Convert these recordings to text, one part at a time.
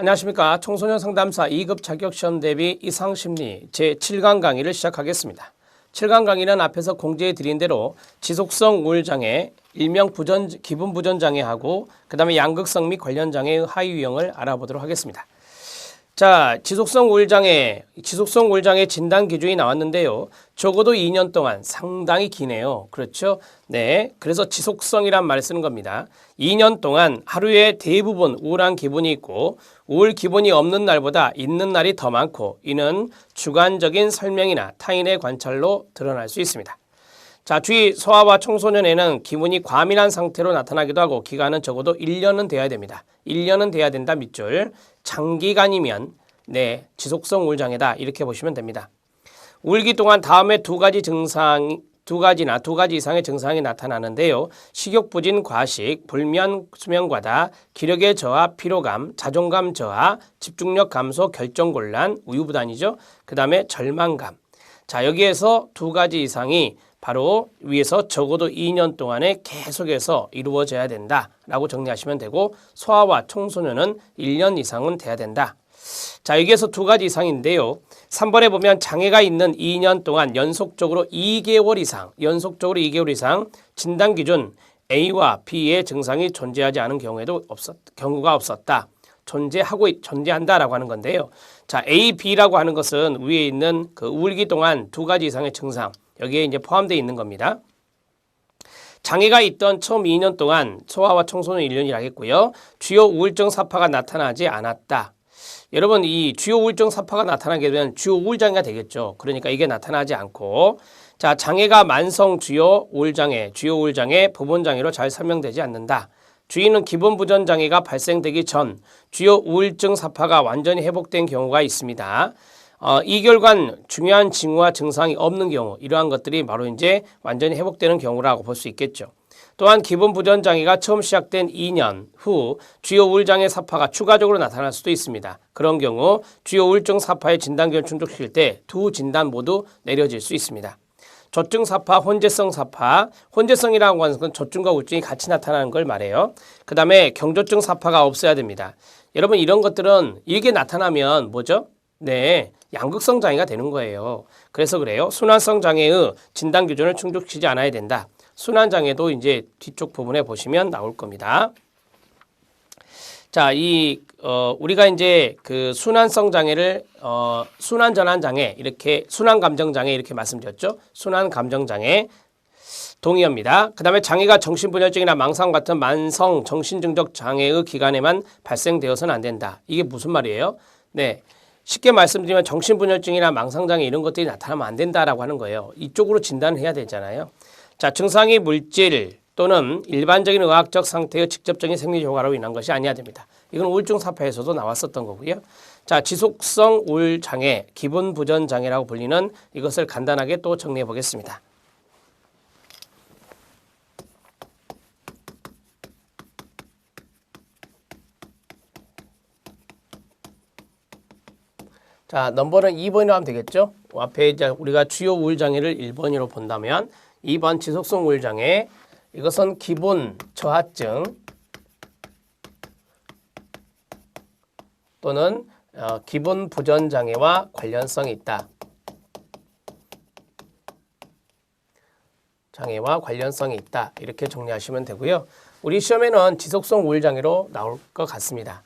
안녕하십니까. 청소년 상담사 2급 자격시험 대비 이상심리 제7강 강의를 시작하겠습니다. 7강 강의는 앞에서 공지해 드린 대로 지속성 우울장애, 일명 기분 부전장애하고 그 다음에 양극성 및 관련 장애의 하위 유형을 알아보도록 하겠습니다. 자, 지속성 우울장애 진단 기준이 나왔는데요. 적어도 2년 동안 상당히 기네요. 그렇죠? 네. 그래서 지속성이란 말을 쓰는 겁니다. 2년 동안 하루에 대부분 우울한 기분이 있고 우울 기분이 없는 날보다 있는 날이 더 많고 이는 주관적인 설명이나 타인의 관찰로 드러날 수 있습니다. 자, 주의 소아와 청소년에는 기분이 과민한 상태로 나타나기도 하고 기간은 적어도 1년은 돼야 됩니다. 1년은 돼야 된다 밑줄. 장기간이면 지속성 우울장애다 이렇게 보시면 됩니다. 울기 동안 다음에 두 가지 이상의 증상이 나타나는데요. 식욕부진, 과식, 불면, 수면과다, 기력의 저하, 피로감, 자존감 저하, 집중력 감소, 결정곤란, 우유부단이죠. 그 다음에 절망감. 자, 여기에서 두 가지 이상이 바로 위에서 적어도 2년 동안에 계속해서 이루어져야 된다라고 정리하시면 되고 소아와 청소년은 1년 이상은 돼야 된다. 자, 여기에서 두 가지 이상인데요. 3번에 보면 장애가 있는 2년 동안 연속적으로 2개월 이상 진단 기준 A와 B의 증상이 존재하지 않은 경우가 없었다. 존재한다라고 하는 건데요. 자, A, B라고 하는 것은 위에 있는 그 울기 동안 두 가지 이상의 증상 여기에 이제 포함되어 있는 겁니다. 장애가 있던 처음 2년 동안 소아와 청소년 1년이라겠고요. 주요 우울증 사파가 나타나지 않았다. 여러분, 이 주요 우울증 사파가 나타나게 되면 주요 우울장애가 되겠죠. 그러니까 이게 나타나지 않고 자, 장애가 만성 주요 우울장애, 부분장애로 잘 설명되지 않는다. 주의는 기분 부전 장애가 발생되기 전 주요 우울증 사파가 완전히 회복된 경우가 있습니다. 2개월간 중요한 징후와 증상이 없는 경우, 이러한 것들이 바로 이제 완전히 회복되는 경우라고 볼 수 있겠죠. 또한 기분 부전 장애가 처음 시작된 2년 후 주요 우울장애 사파가 추가적으로 나타날 수도 있습니다. 그런 경우 주요 우울증 사파의 진단기를 충족시킬 때 두 진단 모두 내려질 수 있습니다. 조증 사파, 혼재성 사파, 혼재성이라고 하는 건 조증과 우울증이 같이 나타나는 걸 말해요. 그 다음에 경조증 사파가 없어야 됩니다. 여러분, 이런 것들은 이게 나타나면 뭐죠? 양극성 장애가 되는 거예요. 그래서 그래요. 순환성 장애의 진단 기준을 충족시키지 않아야 된다. 순환 장애도 이제 뒤쪽 부분에 보시면 나올 겁니다. 자, 우리가 이제 그 순환성 장애를 순환 전환 장애 순환 감정 장애 이렇게 말씀드렸죠. 순환 감정 장애 동의합니다. 그 다음에 장애가 정신분열증이나 망상 같은 만성 정신증적 장애의 기간에만 발생되어서는 안 된다. 이게 무슨 말이에요? 쉽게 말씀드리면 정신분열증이나 망상장애 이런 것들이 나타나면 안 된다라고 하는 거예요. 이쪽으로 진단을 해야 되잖아요. 자, 증상이 물질 또는 일반적인 의학적 상태의 직접적인 생리 효과로 인한 것이 아니어야 됩니다. 이건 우울증 사파에서도 나왔었던 거고요. 자, 지속성 우울장애, 기분 부전 장애라고 불리는 이것을 간단하게 또 정리해 보겠습니다. 자, 넘버는 2번이라고 하면 되겠죠? 앞에 이제 우리가 주요 우울장애를 1번으로 본다면 2번 지속성 우울장애, 이것은 기분 저하증 또는 기분 부전장애와 관련성이 있다. 이렇게 정리하시면 되고요. 우리 시험에는 지속성 우울장애로 나올 것 같습니다.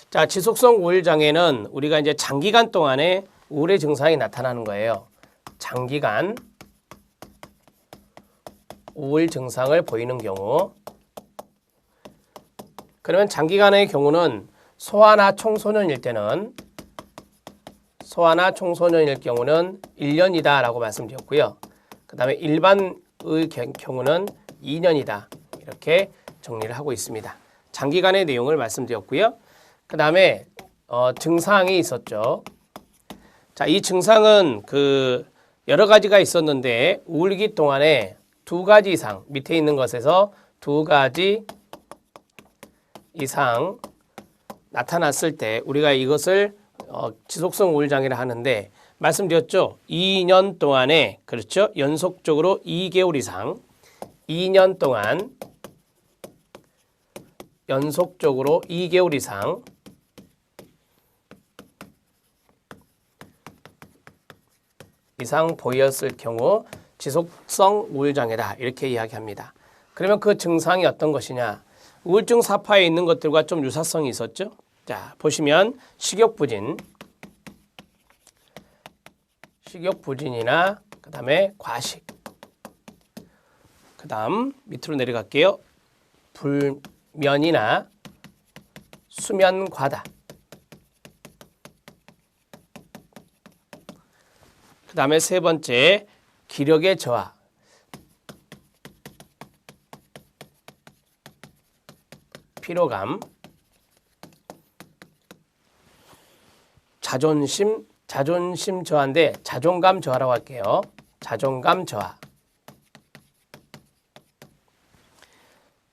자, 지속성 우울장애는 우리가 이제 장기간 동안에 우울의 증상이 나타나는 거예요. 장기간 우울 증상을 보이는 경우. 그러면 장기간의 경우는 소아나 청소년일 경우는 1년이다 라고 말씀드렸고요. 그 다음에 일반의 경우는 2년이다. 이렇게 정리를 하고 있습니다. 장기간의 내용을 말씀드렸고요. 그 다음에 증상이 있었죠. 자, 이 증상은 여러 가지가 있었는데 울기 동안에 두 가지 이상, 밑에 있는 것에서 두 가지 이상 나타났을 때 우리가 이것을 지속성 우울장애를 하는데 말씀드렸죠. 2년 동안에 그렇죠. 연속적으로 2개월 이상 2년 동안 연속적으로 2개월 이상 이상 보였을 경우 지속성 우울장애다 이렇게 이야기합니다. 그러면 그 증상이 어떤 것이냐? 우울증 사파에 있는 것들과 좀 유사성이 있었죠. 자, 보시면 식욕부진이나 그 다음에 과식, 그 다음 밑으로 내려갈게요. 불면이나 수면 과다, 그 다음에 세 번째 기력의 저하, 피로감, 자존심 저하인데 자존감 저하라고 할게요. 자존감 저하.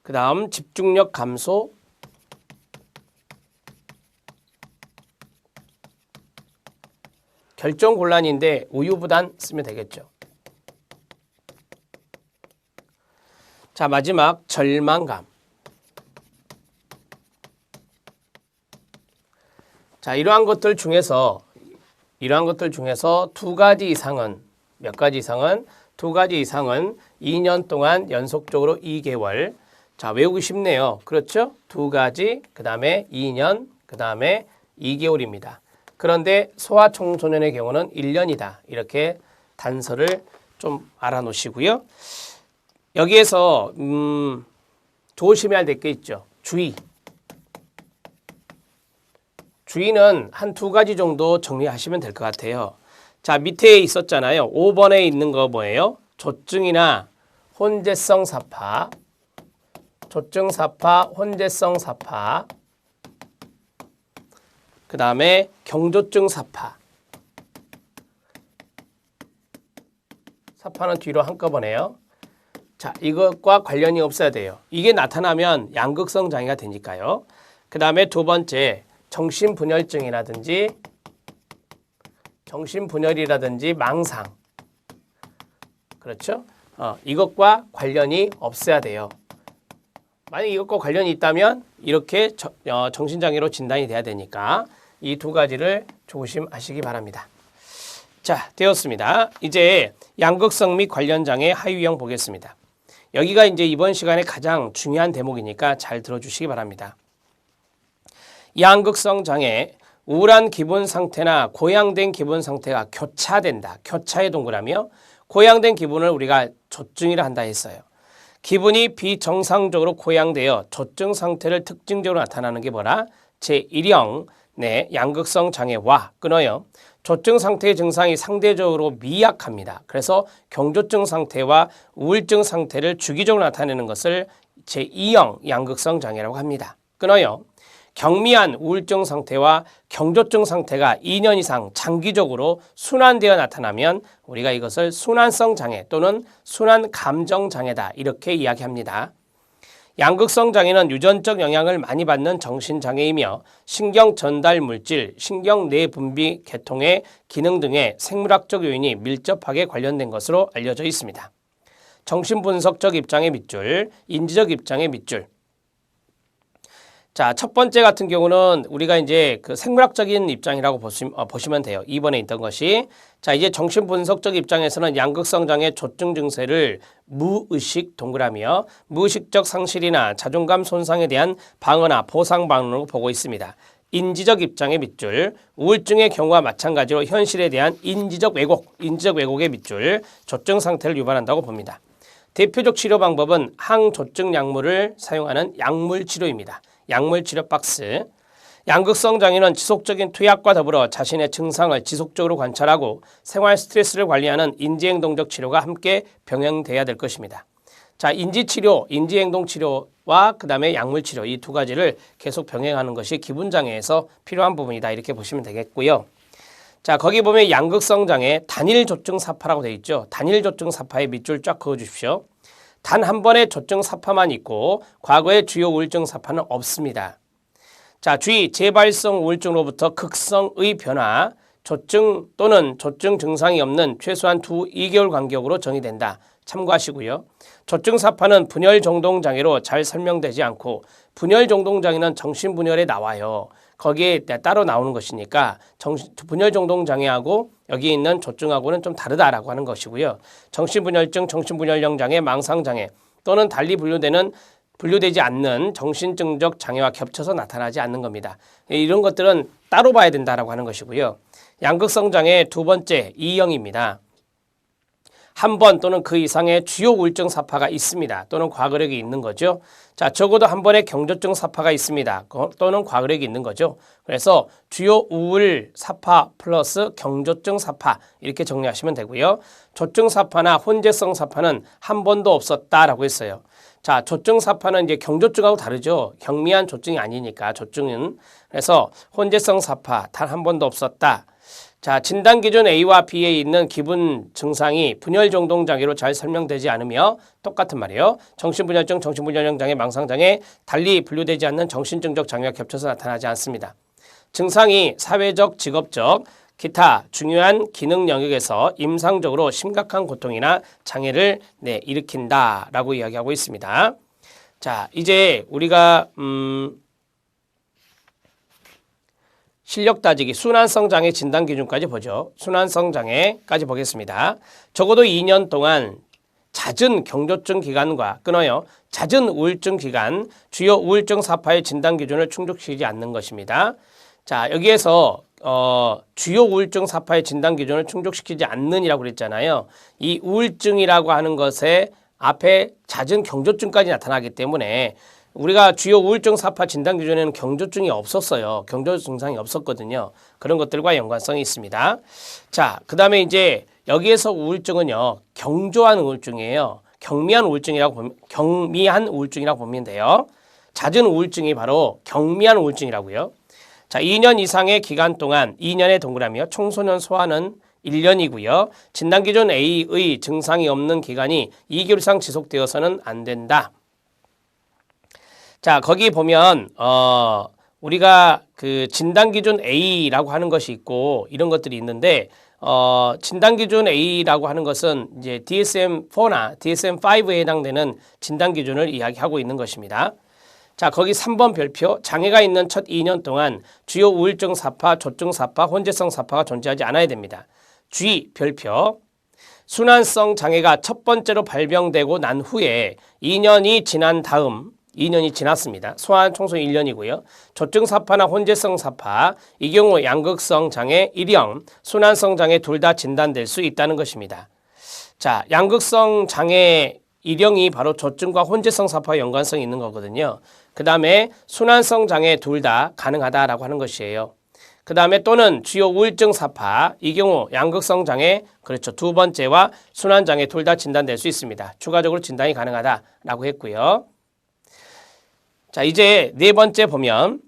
그 다음 집중력 감소, 결정 곤란인데 우유부단 쓰면 되겠죠. 자, 마지막 절망감. 자, 이러한 것들 중에서 두 가지 이상은, 몇 가지 이상은, 두 가지 이상은 2년 동안 연속적으로 2개월. 자, 외우기 쉽네요. 그렇죠? 두 가지, 그 다음에 2년, 그 다음에 2개월입니다. 그런데 소아청소년의 경우는 1년이다. 이렇게 단서를 좀 알아놓으시고요. 여기에서 조심해야 될 게 있죠. 주의는 한 두 가지 정도 정리하시면 될 것 같아요. 자, 밑에 있었잖아요. 5번에 있는 거 뭐예요? 조증이나 혼재성 사파, 혼재성 사파, 그 다음에 경조증 사파. 사파는 뒤로 한꺼번에요. 자, 이것과 관련이 없어야 돼요. 이게 나타나면 양극성 장애가 되니까요. 그 다음에 두 번째, 정신분열이라든지 망상. 그렇죠? 이것과 관련이 없어야 돼요. 만약 이것과 관련이 있다면 이렇게 정신장애로 진단이 돼야 되니까 이 두 가지를 조심하시기 바랍니다. 자, 되었습니다. 이제 양극성 및 관련 장애 하위 유형 보겠습니다. 여기가 이제 이번 시간에 가장 중요한 대목이니까 잘 들어주시기 바랍니다. 양극성 장애, 우울한 기분 상태나 고양된 기분 상태가 교차된다. 교차에 동그라며 고양된 기분을 우리가 조증이라 한다 했어요. 기분이 비정상적으로 고양되어 조증 상태를 특징적으로 나타나는 게 뭐라? 제1형 양극성 장애와 끊어요. 조증 상태의 증상이 상대적으로 미약합니다. 그래서 경조증 상태와 우울증 상태를 주기적으로 나타내는 것을 제2형 양극성 장애라고 합니다. 끊어요. 경미한 우울증 상태와 경조증 상태가 2년 이상 장기적으로 순환되어 나타나면 우리가 이것을 순환성 장애 또는 순환 감정 장애다 이렇게 이야기합니다. 양극성 장애는 유전적 영향을 많이 받는 정신장애이며 신경 전달 물질, 신경 내분비 계통의 기능 등의 생물학적 요인이 밀접하게 관련된 것으로 알려져 있습니다. 정신분석적 입장의 밑줄, 인지적 입장의 밑줄. 자, 첫 번째 같은 경우는 우리가 이제 그 생물학적인 입장이라고 보시면 돼요. 2번에 있던 것이. 자, 이제 정신분석적 입장에서는 양극성 장애 조증 증세를 무의식 동그라미요. 무의식적 상실이나 자존감 손상에 대한 방어나 보상 반응으로 보고 있습니다. 인지적 입장의 밑줄, 우울증의 경우와 마찬가지로 현실에 대한 인지적 왜곡의 밑줄, 조증 상태를 유발한다고 봅니다. 대표적 치료 방법은 항조증 약물을 사용하는 약물 치료입니다. 약물 치료 박스. 양극성 장애는 지속적인 투약과 더불어 자신의 증상을 지속적으로 관찰하고 생활 스트레스를 관리하는 인지행동적 치료가 함께 병행돼야 될 것입니다. 자, 인지치료, 인지행동치료와 그 다음에 약물치료 이 두 가지를 계속 병행하는 것이 기분장애에서 필요한 부분이다 이렇게 보시면 되겠고요. 자, 거기 보면 양극성 장애 단일조증 사파라고 되어 있죠. 단일조증 사파에 밑줄 쫙 그어주십시오. 단 한 번의 조증 사파만 있고 과거의 주요 우울증 사파는 없습니다. 자, 주의, 재발성 우울증으로부터 극성의 변화, 조증 또는 조증 증상이 없는 최소한 2개월 간격으로 정의된다. 참고하시고요. 조증 사파는 분열 정동 장애로 잘 설명되지 않고 분열 정동 장애는 정신분열에 나와요. 거기에 따로 나오는 것이니까 분열정동 장애하고 여기 있는 조증하고는 좀 다르다라고 하는 것이고요. 정신분열증, 정신분열형 장애, 망상장애 또는 달리 분류되지 않는 정신증적 장애와 겹쳐서 나타나지 않는 겁니다. 이런 것들은 따로 봐야 된다라고 하는 것이고요. 양극성 장애 두 번째 2형입니다. 한 번 또는 그 이상의 주요 우울증 사파가 있습니다. 또는 과거력이 있는 거죠. 자, 적어도 한 번의 경조증 사파가 있습니다. 또는 과거력이 있는 거죠. 그래서 주요 우울 사파 플러스 경조증 사파 이렇게 정리하시면 되고요. 조증 사파나 혼재성 사파는 한 번도 없었다라고 했어요. 자, 조증 사파는 이제 경조증하고 다르죠. 경미한 조증이 아니니까 조증은. 그래서 혼재성 사파 단 한 번도 없었다. 자, 진단 기준 A와 B에 있는 기본 증상이 분열정동 장애로 잘 설명되지 않으며 똑같은 말이에요. 정신분열증, 정신분열형 장애, 망상장애 달리 분류되지 않는 정신증적 장애와 겹쳐서 나타나지 않습니다. 증상이 사회적, 직업적, 기타 중요한 기능 영역에서 임상적으로 심각한 고통이나 장애를 일으킨다라고 이야기하고 있습니다. 자, 이제 우리가 실력 따지기 순환성 장애 진단 기준까지 보죠. 순환성 장애까지 보겠습니다. 적어도 2년 동안 잦은 경조증 기간과 끊어요. 잦은 우울증 기간, 주요 우울증 사파의 진단 기준을 충족시키지 않는 것입니다. 자, 여기에서 주요 우울증 사파의 진단 기준을 충족시키지 않는이라고 그랬잖아요. 이 우울증이라고 하는 것에 앞에 잦은 경조증까지 나타나기 때문에 우리가 주요 우울증 사파 진단 기준에는 경조증이 없었어요. 경조 증상이 없었거든요. 그런 것들과 연관성이 있습니다. 자, 그 다음에 이제 여기에서 우울증은요, 경조한 우울증이에요. 경미한 우울증이라고 보면 돼요. 잦은 우울증이 바로 경미한 우울증이라고요. 자, 2년 이상의 기간 동안 2년의 동그라미요. 청소년 소아는 1년이고요. 진단 기준 A의 증상이 없는 기간이 2개월 이상 지속되어서는 안 된다. 자, 거기 보면 우리가 그 진단 기준 A라고 하는 것이 있고 이런 것들이 있는데 진단 기준 A라고 하는 것은 이제 DSM-4나 DSM-5에 해당되는 진단 기준을 이야기하고 있는 것입니다. 자, 거기 3번 별표 장애가 있는 첫 2년 동안 주요 우울증 사파, 조증 사파, 혼재성 사파가 존재하지 않아야 됩니다. G 별표 순환성 장애가 첫 번째로 발병되고 난 후에 2년이 지난 다음 2년이 지났습니다. 소아 청소년 1년이고요. 조증 사파나 혼재성 사파, 이 경우 양극성 장애 1형, 순환성 장애 둘 다 진단될 수 있다는 것입니다. 자, 양극성 장애 1형이 바로 조증과 혼재성 사파와 연관성이 있는 거거든요. 그 다음에 순환성 장애 둘 다 가능하다라고 하는 것이에요. 그 다음에 또는 주요 우울증 사파, 이 경우 양극성 장애, 그렇죠. 두 번째와 순환 장애 둘 다 진단될 수 있습니다. 추가적으로 진단이 가능하다라고 했고요. 자, 이제 네 번째 보면은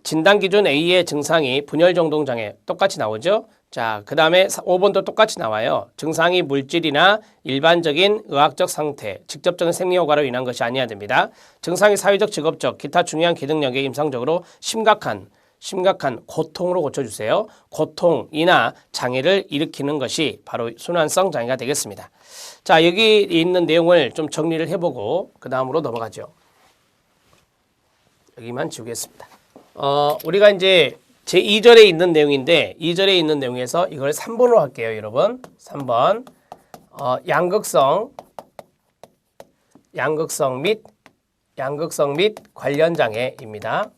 진단 기준 A의 증상이 분열정동 장애 똑같이 나오죠. 자, 그 다음에 5번도 똑같이 나와요. 증상이 물질이나 일반적인 의학적 상태, 직접적인 생리효과로 인한 것이 아니어야 됩니다. 증상이 사회적, 직업적, 기타 중요한 기능력에 임상적으로 심각한 고통으로 고쳐주세요. 고통이나 장애를 일으키는 것이 바로 순환성 장애가 되겠습니다. 자, 여기 있는 내용을 좀 정리를 해보고 그 다음으로 넘어가죠. 여기만 지우겠습니다. 우리가 이제 제2절에 있는 내용인데 2절에 있는 내용에서 이걸 3번으로 할게요, 여러분. 3번 양극성 및 관련 장애입니다.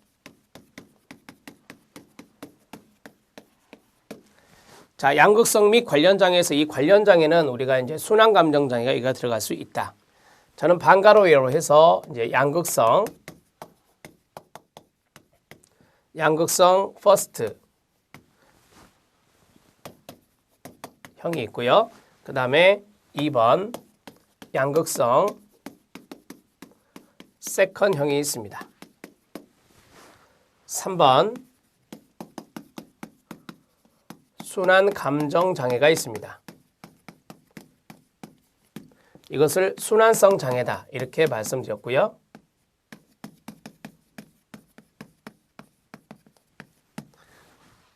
자, 양극성 및 관련 장애에서 이 관련 장애는 우리가 이제 순환 감정 장애가 이가 들어갈 수 있다. 저는 반가로로 해서 이제 양극성 퍼스트 형이 있고요. 그 다음에 2번 양극성 세컨 형이 있습니다. 3번 순환 감정 장애가 있습니다. 이것을 순환성 장애다 이렇게 말씀드렸고요.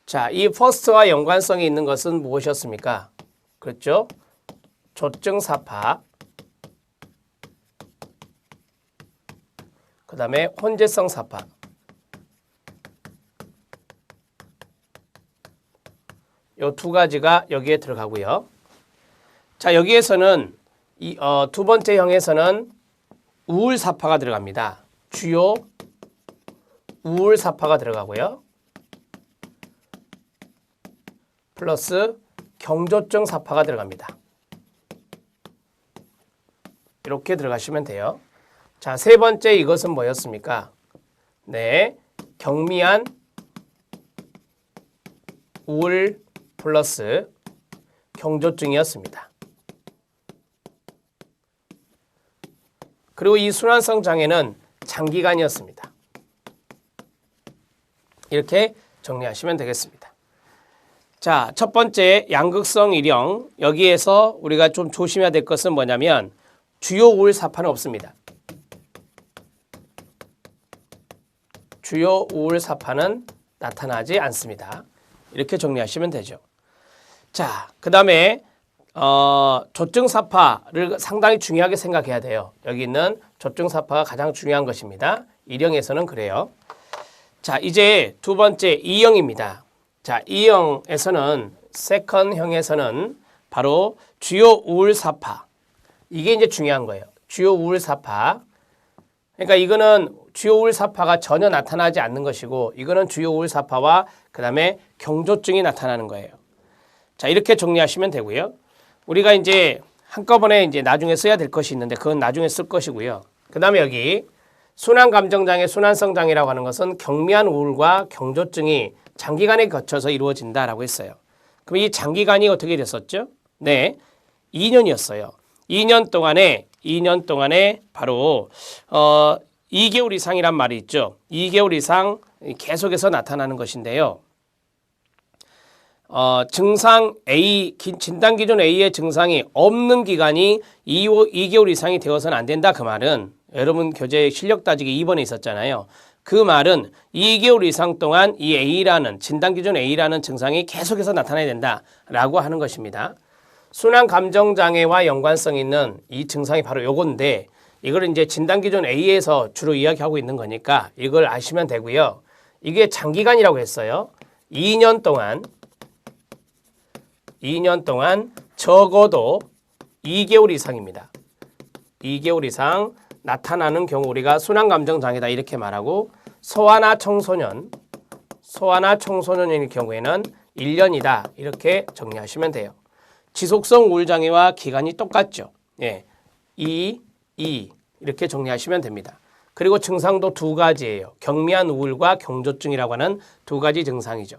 자, 이 퍼스트와 연관성이 있는 것은 무엇이었습니까? 그렇죠? 조증 사파, 그 다음에 혼재성 사파. 요 두 가지가 여기에 들어가고요. 자, 여기에서는 두 번째 형에서는 우울사파가 들어갑니다. 주요 우울사파가 들어가고요. 플러스 경조증 사파가 들어갑니다. 이렇게 들어가시면 돼요. 자, 세 번째 이것은 뭐였습니까? 네, 경미한 우울 플러스 경조증이었습니다. 그리고 이 순환성 장애는 장기간이었습니다. 이렇게 정리하시면 되겠습니다. 자, 첫 번째 양극성 일형, 여기에서 우리가 좀 조심해야 될 것은 뭐냐면 주요 우울 사파는 없습니다. 주요 우울 사파는 나타나지 않습니다. 이렇게 정리하시면 되죠. 자, 그 다음에 조증 사파를 상당히 중요하게 생각해야 돼요. 여기 있는 조증 사파가 가장 중요한 것입니다. 일형에서는 그래요. 자, 이제 두 번째 E형입니다. 자, E형에서는 세컨형에서는 바로 주요 우울 사파, 이게 이제 중요한 거예요. 주요 우울 사파. 그러니까 이거는 주요 우울 사파가 전혀 나타나지 않는 것이고, 이거는 주요 우울 사파와 그 다음에 경조증이 나타나는 거예요. 자, 이렇게 정리하시면 되고요. 우리가 이제 한꺼번에 이제 나중에 써야 될 것이 있는데 그건 나중에 쓸 것이고요. 그 다음에 여기 순환감정장애, 순환성장애라고 하는 것은 경미한 우울과 경조증이 장기간에 거쳐서 이루어진다라고 했어요. 그럼 이 장기간이 어떻게 됐었죠? 네, 2년이었어요. 2년 동안에 바로 2개월 이상이란 말이 있죠. 2개월 이상 계속해서 나타나는 것인데요. 증상 A, 진단 기준 A의 증상이 없는 기간이 2개월 이상이 되어서는 안 된다. 그 말은 여러분 교재 실력 따지기 2번에 있었잖아요. 그 말은 2개월 이상 동안 이 A라는 진단 기준 A라는 증상이 계속해서 나타나야 된다라고 하는 것입니다. 순환 감정 장애와 연관성 있는 이 증상이 바로 요건데, 이걸 이제 진단 기준 A에서 주로 이야기하고 있는 거니까 이걸 아시면 되고요. 이게 장기간이라고 했어요. 2년 동안 적어도 2개월 이상입니다. 2개월 이상 나타나는 경우 우리가 순환 감정 장애다 이렇게 말하고, 소아나 청소년의 경우에는 1년이다 이렇게 정리하시면 돼요. 지속성 우울 장애와 기간이 똑같죠. 예, 2 이렇게 정리하시면 됩니다. 그리고 증상도 두 가지예요. 경미한 우울과 경조증이라고 하는 두 가지 증상이죠.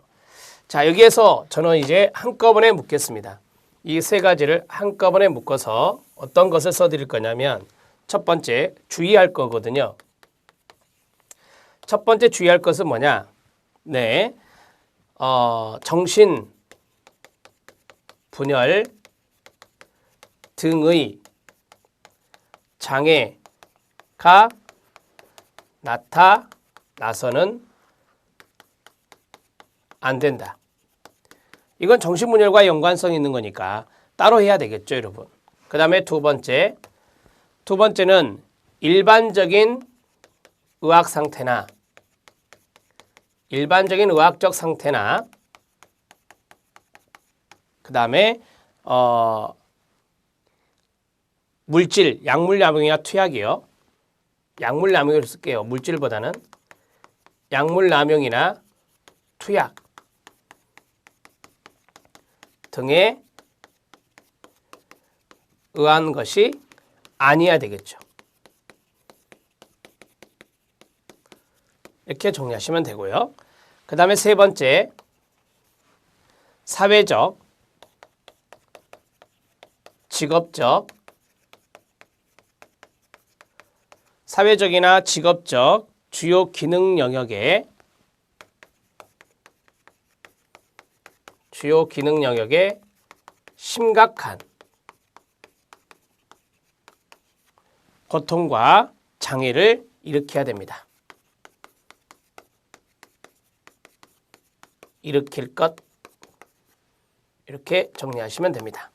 자, 여기에서 저는 이제 한꺼번에 묶겠습니다. 이 세 가지를 한꺼번에 묶어서 어떤 것을 써드릴 거냐면, 첫 번째 주의할 거거든요. 첫 번째 주의할 것은 뭐냐? 네, 정신 분열 등의 장애가 나타나서는 안 된다. 이건 정신분열과 연관성이 있는 거니까 따로 해야 되겠죠, 여러분. 그 다음에 두 번째는 일반적인 의학 상태나 의학적 상태나 그 다음에 물질, 약물남용이나 투약이요. 약물남용을 쓸게요. 물질보다는 약물남용이나 투약 등에 의한 것이 아니어야 되겠죠. 이렇게 정리하시면 되고요. 그 다음에 세 번째, 사회적, 직업적, 사회적이나 직업적 주요 기능 영역에 심각한 고통과 장애를 일으켜야 됩니다. 일으킬 것, 이렇게 정리하시면 됩니다.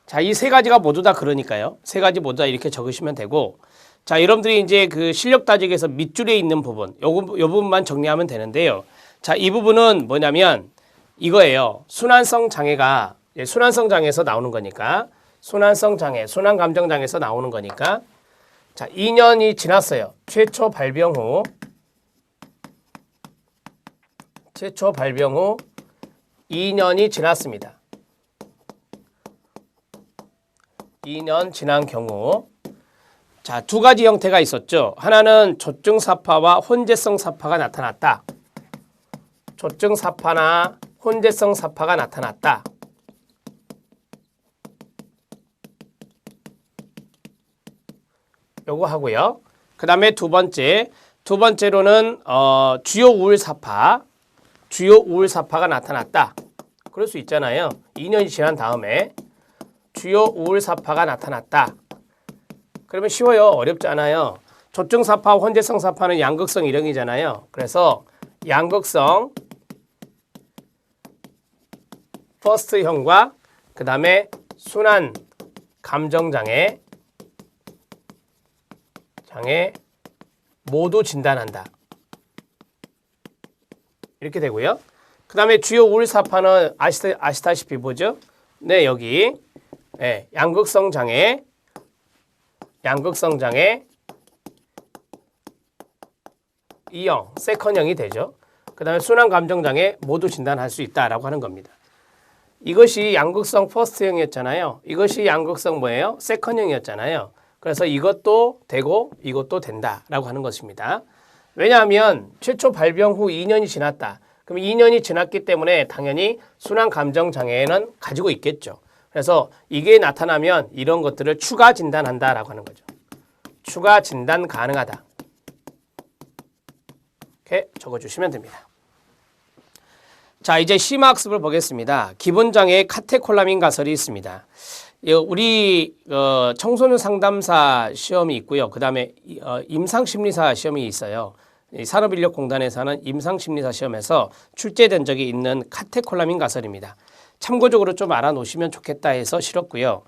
자, 이 세 가지가 모두 다 그러니까요. 세 가지 모두 다 이렇게 적으시면 되고, 자, 여러분들이 이제 그 실력 따지기에서 밑줄에 있는 부분, 요 부분만 정리하면 되는데요. 자, 이 부분은 뭐냐면 이거예요. 순환성 장애가 순환성 장애에서 나오는 거니까 순환성 장애, 순환 감정 장애에서 나오는 거니까 자, 2년이 지났어요. 최초 발병 후 2년이 지났습니다. 2년 지난 경우 자, 두 가지 형태가 있었죠. 하나는 조증사파와 혼재성 사파가 나타났다. 조증사파나 혼재성 사파가 나타났다. 요거 하고요. 그 다음에 두 번째로는 주요 우울사파가 나타났다. 그럴 수 있잖아요. 2년이 지난 다음에 주요 우울사파가 나타났다. 그러면 쉬워요. 어렵지 않아요. 조증사파, 혼재성 사파는 양극성 일형이잖아요. 그래서 양극성 퍼스트형과 그 다음에 순환 감정장애 모두 진단한다. 이렇게 되고요. 그 다음에 주요 우울사파는 아시다시피 뭐죠? 네, 여기 양극성 장애 E형, 세컨형이 되죠. 그 다음에 순환 감정장애 모두 진단할 수 있다라고 하는 겁니다. 이것이 양극성 퍼스트형이었잖아요. 이것이 양극성 뭐예요? 세컨형이었잖아요. 그래서 이것도 되고 이것도 된다라고 하는 것입니다. 왜냐하면 최초 발병 후 2년이 지났다. 그럼 2년이 지났기 때문에 당연히 순환 감정 장애는 가지고 있겠죠. 그래서 이게 나타나면 이런 것들을 추가 진단한다라고 하는 거죠. 추가 진단 가능하다. 이렇게 적어주시면 됩니다. 자, 이제 심화학습을 보겠습니다. 기본장애에 카테콜라민 가설이 있습니다. 우리 청소년 상담사 시험이 있고요. 그 다음에 임상심리사 시험이 있어요. 산업인력공단에서 하는 임상심리사 시험에서 출제된 적이 있는 카테콜라민 가설입니다. 참고적으로 좀 알아놓으시면 좋겠다 해서 실었고요.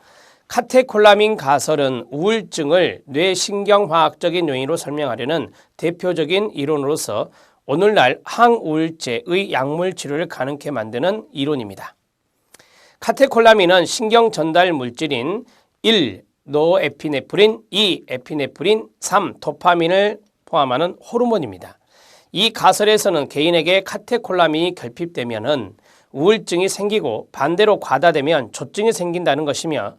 카테콜라민 가설은 우울증을 뇌신경화학적인 요인으로 설명하려는 대표적인 이론으로서 오늘날 항우울제의 약물 치료를 가능케 만드는 이론입니다. 카테콜라민은 신경 전달 물질인 1. 노에피네프린, 2. 에피네프린, 3. 도파민을 포함하는 호르몬입니다. 이 가설에서는 개인에게 카테콜라민이 결핍되면은 우울증이 생기고 반대로 과다되면 조증이 생긴다는 것이며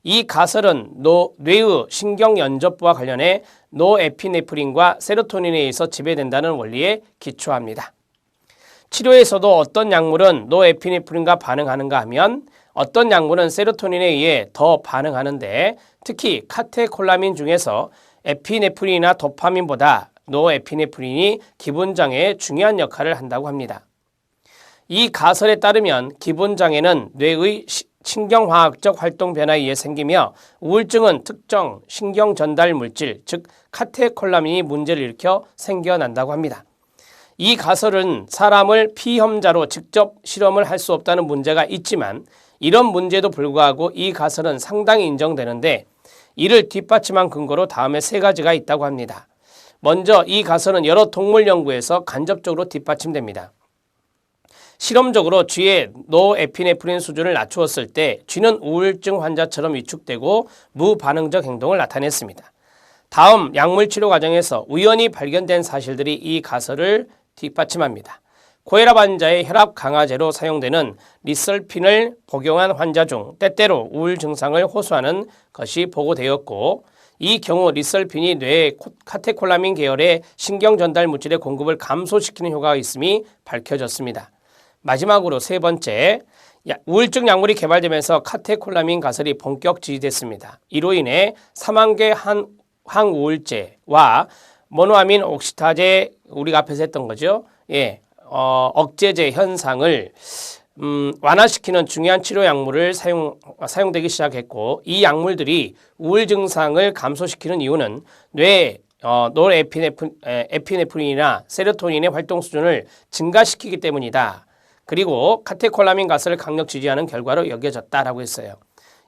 이 가설은 뇌의 신경연접부와 관련해 노에피네프린과 세로토닌에 의해서 지배된다는 원리에 기초합니다. 치료에서도 어떤 약물은 노에피네프린과 반응하는가 하면 어떤 약물은 세로토닌에 의해 더 반응하는데 특히 카테콜라민 중에서 에피네프린이나 도파민보다 노에피네프린이 기본장애에 중요한 역할을 한다고 합니다. 이 가설에 따르면 기본장애는 뇌의 신경화학적 활동 변화에 의해 생기며 우울증은 특정 신경전달 물질, 즉 카테콜라민이 문제를 일으켜 생겨난다고 합니다. 이 가설은 사람을 피험자로 직접 실험을 할 수 없다는 문제가 있지만 이런 문제도 불구하고 이 가설은 상당히 인정되는데 이를 뒷받침한 근거로 다음에 세 가지가 있다고 합니다. 먼저 이 가설은 여러 동물 연구에서 간접적으로 뒷받침됩니다. 실험적으로 쥐의 노에피네프린 수준을 낮추었을 때 쥐는 우울증 환자처럼 위축되고 무반응적 행동을 나타냈습니다. 다음 약물 치료 과정에서 우연히 발견된 사실들이 이 가설을 뒷받침합니다. 고혈압 환자의 혈압 강화제로 사용되는 리설핀을 복용한 환자 중 때때로 우울 증상을 호소하는 것이 보고되었고 이 경우 리설핀이 뇌에 카테콜라민 계열의 신경전달 물질의 공급을 감소시키는 효과가 있음이 밝혀졌습니다. 마지막으로 세 번째, 우울증 약물이 개발되면서 카테콜라민 가설이 본격 지지됐습니다. 이로 인해 3만개 항우울제와 모노아민 옥시타제 우리가 앞에서 했던 거죠. 억제제 현상을 완화시키는 중요한 치료 약물을 사용되기 시작했고 이 약물들이 우울 증상을 감소시키는 이유는 뇌 노에피네프린이나 세로토닌의 활동 수준을 증가시키기 때문이다. 그리고 카테콜라민 가설을 강력 지지하는 결과로 여겨졌다라고 했어요.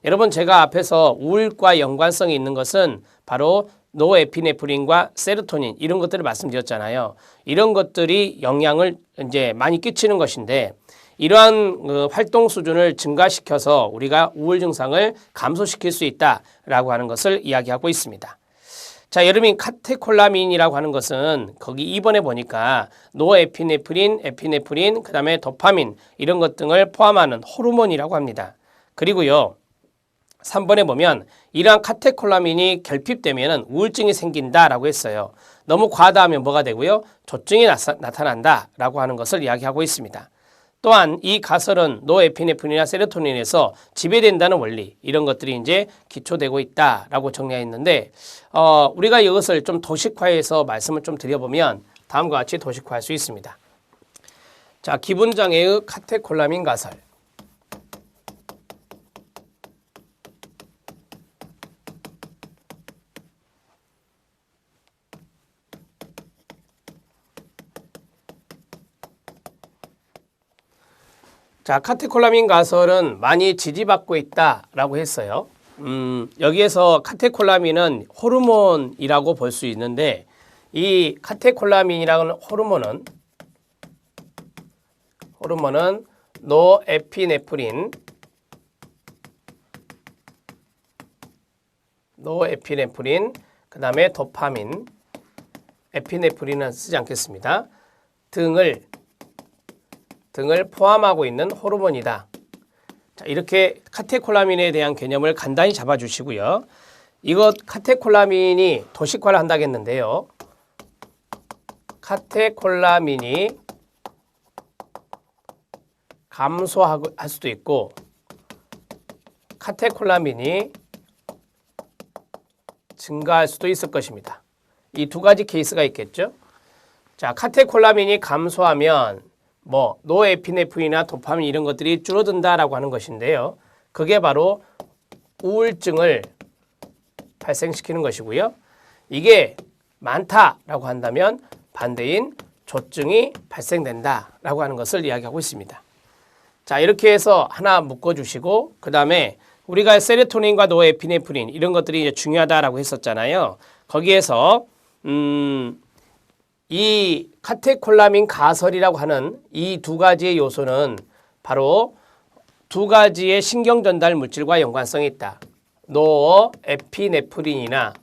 여러분 제가 앞에서 우울과 연관성이 있는 것은 바로 노에피네프린과 세로토닌 이런 것들을 말씀드렸잖아요. 이런 것들이 영향을 이제 많이 끼치는 것인데 이러한 활동 수준을 증가시켜서 우리가 우울 증상을 감소시킬 수 있다라고 하는 것을 이야기하고 있습니다. 자, 여러분 카테콜라민이라고 하는 것은 거기 2번에 보니까 노에피네프린, 에피네프린, 그 다음에 도파민 이런 것 등을 포함하는 호르몬이라고 합니다. 그리고요 3번에 보면 이러한 카테콜라민이 결핍되면 우울증이 생긴다라고 했어요. 너무 과다하면 뭐가 되고요? 조증이 나타난다라고 하는 것을 이야기하고 있습니다. 또한 이 가설은 노에피네프린이나 세로토닌에서 지배된다는 원리 이런 것들이 이제 기초되고 있다라고 정리했는데 우리가 이것을 좀 도식화해서 말씀을 좀 드려보면 다음과 같이 도식화할 수 있습니다. 자, 기분장애의 카테콜라민 가설. 자, 카테콜라민 가설은 많이 지지받고 있다라고 했어요. 여기에서 카테콜라민은 호르몬이라고 볼 수 있는데 이 카테콜라민이라는 호르몬은 노에피네프린, 그 다음에 도파민, 에피네프린은 쓰지 않겠습니다. 등을 포함하고 있는 호르몬이다. 자, 이렇게 카테콜라민에 대한 개념을 간단히 잡아주시고요. 이것 카테콜라민이 도식화를 한다겠는데요. 카테콜라민이 감소할 수도 있고 카테콜라민이 증가할 수도 있을 것입니다. 이 두 가지 케이스가 있겠죠. 자, 카테콜라민이 감소하면 노에피네프린이나 도파민 이런 것들이 줄어든다라고 하는 것인데요. 그게 바로 우울증을 발생시키는 것이고요. 이게 많다라고 한다면 반대인 조증이 발생된다라고 하는 것을 이야기하고 있습니다. 자, 이렇게 해서 하나 묶어주시고 그 다음에 우리가 세로토닌과 노에피네프린 이런 것들이 이제 중요하다라고 했었잖아요. 거기에서 이 카테콜라민 가설이라고 하는 이 두 가지의 요소는 바로 두 가지의 신경 전달 물질과 연관성이 있다. 노에피네프린이나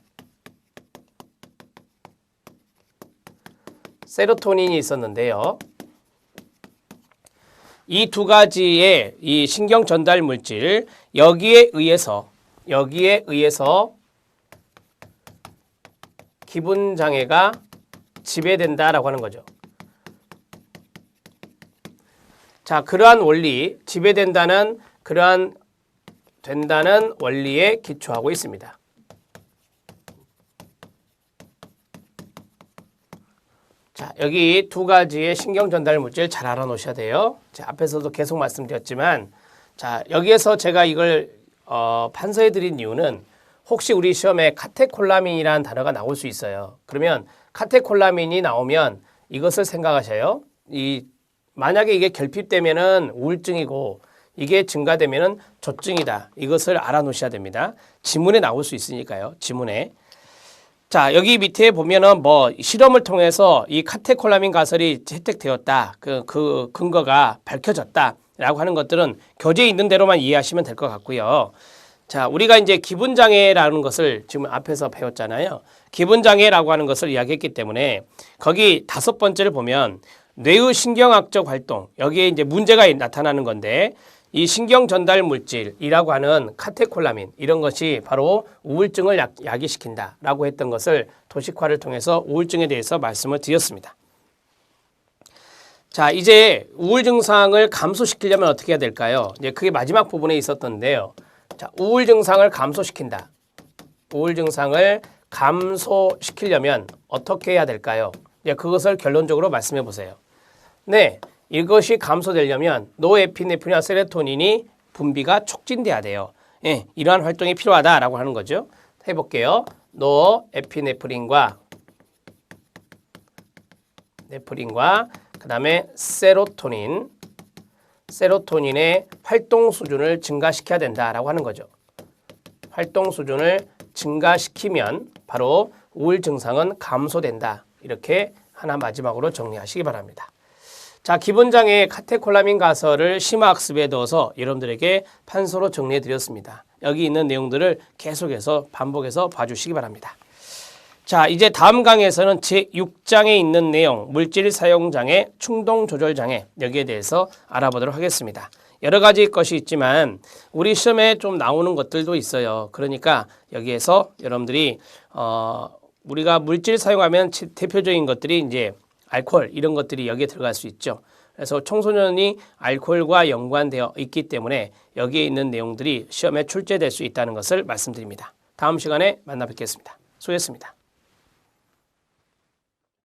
세로토닌이 있었는데요. 이 두 가지의 이 신경 전달 물질 여기에 의해서 기분 장애가 지배된다라고 하는 거죠. 자, 그러한 원리, 지배된다는 된다는 원리에 기초하고 있습니다. 자, 여기 두 가지의 신경 전달 물질 잘 알아놓으셔야 돼요. 자, 앞에서도 계속 말씀드렸지만, 자, 여기에서 제가 이걸 판서해 드린 이유는 혹시 우리 시험에 카테콜라민이라는 단어가 나올 수 있어요. 그러면 카테콜라민이 나오면 이것을 생각하셔요. 만약에 이게 결핍되면은 우울증이고 이게 증가되면은 조증이다. 이것을 알아놓으셔야 됩니다. 지문에 나올 수 있으니까요. 지문에. 자, 여기 밑에 보면은 실험을 통해서 이 카테콜라민 가설이 혜택되었다. 그 근거가 밝혀졌다라고 하는 것들은 교재에 있는 대로만 이해하시면 될 것 같고요. 자, 우리가 이제 기분장애라는 것을 지금 앞에서 배웠잖아요. 기분장애라고 하는 것을 이야기했기 때문에 거기 5번째를 보면 뇌의 신경학적 활동, 여기에 이제 문제가 나타나는 건데 이 신경 전달 물질이라고 하는 카테콜라민 이런 것이 바로 우울증을 야기시킨다라고 했던 것을 도식화를 통해서 우울증에 대해서 말씀을 드렸습니다. 자, 이제 우울 증상을 감소시키려면 어떻게 해야 될까요? 이제 그게 마지막 부분에 있었던데요. 자, 우울 증상을 감소시킨다. 우울 증상을 감소시키려면 어떻게 해야 될까요? 이제 그것을 결론적으로 말씀해 보세요. 네, 이것이 감소되려면 노에피네프린이나 세로토닌이 분비가 촉진돼야 돼요. 예, 이러한 활동이 필요하다라고 하는 거죠. 해볼게요. 노에피네프린과 그 다음에 세로토닌의 활동 수준을 증가시켜야 된다라고 하는 거죠. 활동 수준을 증가시키면 바로 우울 증상은 감소된다. 이렇게 하나 마지막으로 정리하시기 바랍니다. 자, 기본장애 카테콜라민 가설을 심화학습에 넣어서 여러분들에게 판서로 정리해 드렸습니다. 여기 있는 내용들을 계속해서 반복해서 봐주시기 바랍니다. 자, 이제 다음 강의에서는 제6장에 있는 내용, 물질 사용장애, 충동조절장애, 여기에 대해서 알아보도록 하겠습니다. 여러 가지 것이 있지만 우리 시험에 좀 나오는 것들도 있어요. 그러니까 여기에서 여러분들이 우리가 물질 사용하면 대표적인 것들이 이제 알코올 이런 것들이 여기에 들어갈 수 있죠. 그래서 청소년이 알코올과 연관되어 있기 때문에 여기에 있는 내용들이 시험에 출제될 수 있다는 것을 말씀드립니다. 다음 시간에 만나 뵙겠습니다. 수고했습니다.